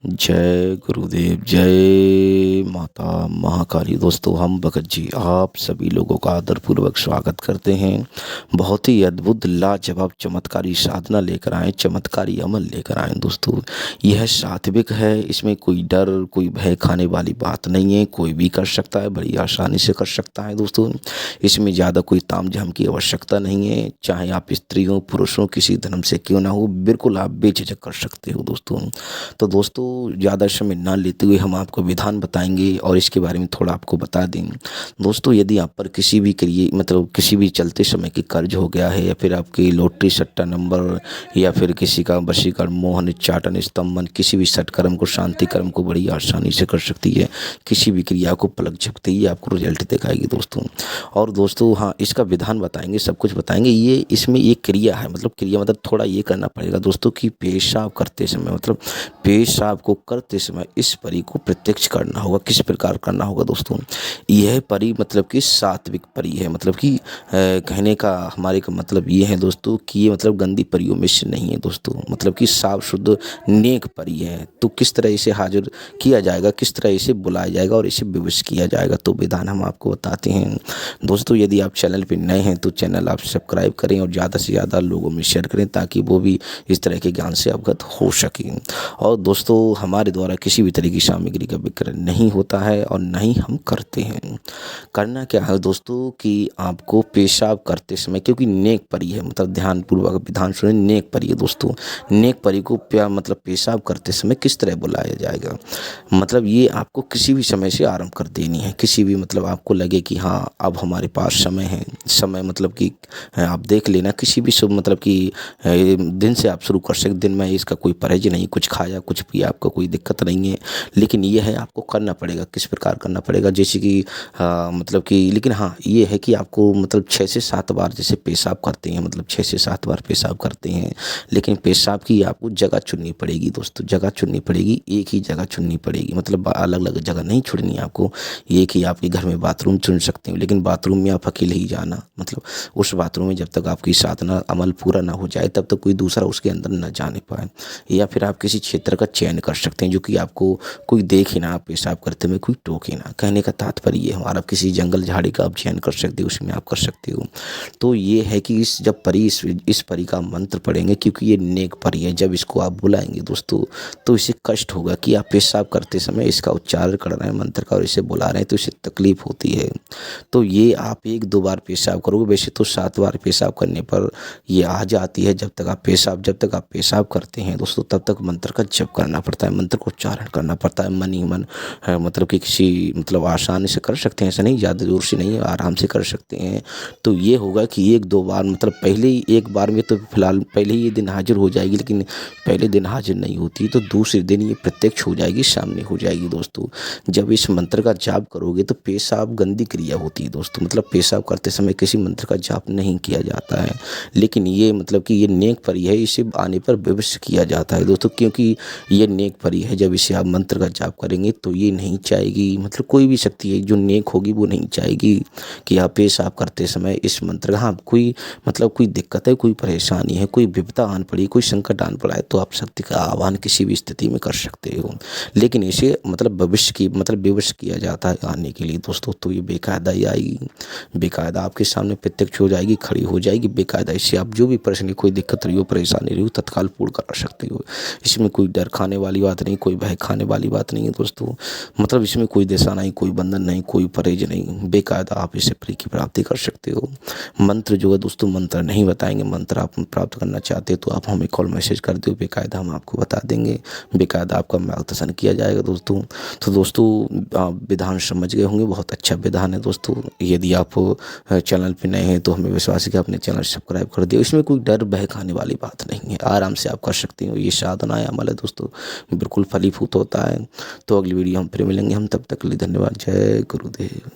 जय गुरुदेव, जय माता महाकाली। दोस्तों, हम भगत जी आप सभी लोगों का आदरपूर्वक स्वागत करते हैं। बहुत ही अद्भुत लाजवाब चमत्कारी साधना लेकर आए, चमत्कारी अमल लेकर आए। दोस्तों, यह सात्विक है, इसमें कोई डर कोई भय खाने वाली बात नहीं है। कोई भी कर सकता है, बड़ी आसानी से कर सकता है। दोस्तों, इसमें ज़्यादा कोई तामझाम की आवश्यकता नहीं है। चाहे आप स्त्री हो पुरुष हो, किसी धर्म से क्यों ना हो, बिल्कुल आप बेझिझक कर सकते हो। दोस्तों, तो दोस्तों, ज़्यादा समय ना लेते हुए हम आपको विधान बताएंगे और इसके बारे में थोड़ा आपको बता दें। दोस्तों, यदि आप पर किसी भी करिए मतलब किसी भी चलते समय की कर्ज हो गया है, या फिर आपकी लॉटरी सट्टा नंबर, या फिर किसी का वशीकरण मोहन चाटन स्तंभन, किसी भी सटकर्म को शांति कर्म को बड़ी आसानी से कर सकती है। किसी भी क्रिया को पलक झपकते ही आपको रिजल्ट दिखाएगी। दोस्तों, और दोस्तों हाँ, इसका विधान बताएंगे, सब कुछ बताएंगे। ये इसमें एक क्रिया है, मतलब क्रिया मतलब थोड़ा ये करना पड़ेगा दोस्तों कि पेशाब करते समय, मतलब पेशाब को करते समय इस परी को प्रत्यक्ष करना होगा। किस प्रकार करना होगा दोस्तों? यह परी मतलब कि सात्विक परी है। मतलब कि कहने का हमारे का मतलब ये है दोस्तों कि ये मतलब गंदी परियों में से नहीं है दोस्तों। मतलब कि साफ शुद्ध नेक परी है। तो किस तरह इसे हाजिर किया जाएगा, किस तरह इसे बुलाया जाएगा और इसे विवश किया जाएगा, तो विधान हम आपको बताते हैं। दोस्तों, यदि आप चैनल पर नए हैं तो चैनल आप सब्सक्राइब करें और ज़्यादा से ज़्यादा लोगों में शेयर करें, ताकि वो भी इस तरह के ज्ञान से अवगत हो सकें। और दोस्तों, हमारे द्वारा किसी भी तरह की सामग्री का विक्रय नहीं होता है और न ही हम करते हैं। करना क्या है दोस्तों कि आपको पेशाब करते समय, क्योंकि नेक परी है, मतलब ध्यानपूर्वक विधान सुने, नेक परी है दोस्तों। नेक परी को मतलब पेशाब करते समय किस तरह बुलाया जाएगा, मतलब ये आपको किसी भी समय से आरंभ कर देनी है। किसी भी मतलब आपको लगे कि हाँ अब हमारे पास समय है, समय मतलब कि आप देख लेना किसी भी शुभ मतलब कि दिन से आप शुरू कर सकते। दिन में इसका कोई परहेज नहीं, कुछ खाया कुछ पिया आपका कोई दिक्कत नहीं है। लेकिन ये है आपको करना पड़ेगा। किस प्रकार करना पड़ेगा, जैसे कि मतलब कि लेकिन हाँ ये है कि आपको मतलब 6 से 7 बार जैसे पेशाब करते हैं, मतलब 6 से 7 बार पेशाब करते हैं। लेकिन पेशाब की आपको जगह चुननी पड़ेगी दोस्तों, जगह चुननी पड़ेगी, एक ही जगह चुननी पड़ेगी। मतलब अलग अलग जगह नहीं छोड़नी है आपको। एक ही आपके घर में बाथरूम चुन सकते हैं, लेकिन बाथरूम में आप अकेले ही जाना। मतलब उस बाथरूम में जब तक आपकी साधना अमल पूरा ना हो जाए तब तक कोई दूसरा उसके अंदर न जाने पाए। या फिर आप किसी क्षेत्र का चयन कर सकते हैं जो कि आपको कोई देखे ना, आप पेशाब करते हुए कोई टोके ना। कहने का तात्पर्य ये हमारा, किसी जंगल झाड़ी का आप चयन कर सकते हो, उसमें आप कर सकते हो। तो ये है कि जब परी इस परी का मंत्र पढ़ेंगे, क्योंकि ये नेक परी है, जब इसको आप बुलाएंगे दोस्तों तो इसे कष्ट होगा कि आप पेशाब करते समय इसका उच्चारण कर रहे हैं मंत्र का और इसे बुला रहे हैं, तो इसे तकलीफ होती है। तो ये आप 1-2 बार पेशाब करोगे, वैसे तो 7 बार पेशाब करने पर ये आ जाती है। जब तक आप पेशाब करते हैं दोस्तों, तब तक मंत्र का जप करना पड़ता है, मंत्र को उच्चारण करना पड़ता है मन ही मन। मतलब कि किसी मतलब आसानी से कर सकते हैं, ऐसा नहीं ज़्यादा जोर से नहीं, आराम से कर सकते हैं। तो ये होगा कि 1-2 बार, मतलब पहले ही एक बार में तो फिलहाल पहले ही ये दिन हाजिर हो जाएगी, लेकिन पहले दिन हाजिर नहीं होती तो दूसरे दिन ये प्रत्यक्ष हो जाएगी, सामने हो जाएगी दोस्तों। जब इस मंत्र का जाप करोगे तो पेशाब गंदी क्रिया होती है दोस्तों। मतलब पेशाब करते समय किसी मंत्र का जाप नहीं किया जाता है, लेकिन ये मतलब कि ये नेक परी है, इसे आने पर विवश किया जाता है दोस्तों। क्योंकि ये नेक परी है, जब इसे आप मंत्र का जाप करेंगे तो ये नहीं चाहेगी, मतलब कोई भी शक्ति है जो नेक होगी वो नहीं चाहेगी कि आप पेशाब करते समय इस मंत्र का, हाँ कोई मतलब कोई दिक्कत है, कोई परेशानी है, कोई विपदा आन पड़ी, कोई संकट आन पड़ा है, तो आप शक्ति का आह्वान किसी भी स्थिति में कर सकते हो। लेकिन इसे मतलब भविष्य की मतलब विवश किया जाता है आने के लिए दोस्तों। तो ये बेकायदा ही आएगी, बेकायदा आपके सामने प्रत्यक्ष हो जाएगी, खड़ी हो जाएगी बेकायदा। इससे आप जो भी परेशानी, कोई दिक्कत रही हो, परेशानी रही हो, तत्काल पूर्ण करा सकते हो। इसमें कोई डर खाने वाली बात नहीं, कोई भय खाने वाली बात नहीं है दोस्तों। मतलब इसमें कोई दिशा नहीं, कोई बंधन नहीं, कोई परहेज नहीं, बेकायदा आप इसे फ्री की प्राप्ति कर सकते हो। मंत्र जो है दोस्तों, मंत्र नहीं बताएंगे, मंत्र आप प्राप्त करना चाहते हो तो आप हमें कॉल मैसेज कर दो, बेकायदा हम आपको बता देंगे, बेकायदा आपका मार्गदर्शन किया जाएगा दोस्तों। तो दोस्तों, आप विधान समझ गए होंगे, बहुत अच्छा विधान है दोस्तों। यदि आप चैनल पे नए हैं तो हमें विश्वास है कि आपने चैनल सब्सक्राइब कर दिया। इसमें कोई डर भय खाने वाली बात नहीं है, आराम से आप कर सकते हो। ये साधना है, अमल है दोस्तों, बिल्कुल फलीभूत होता है। तो अगली वीडियो हम फिर मिलेंगे, हम तब तक के लिए धन्यवाद। जय गुरुदेव।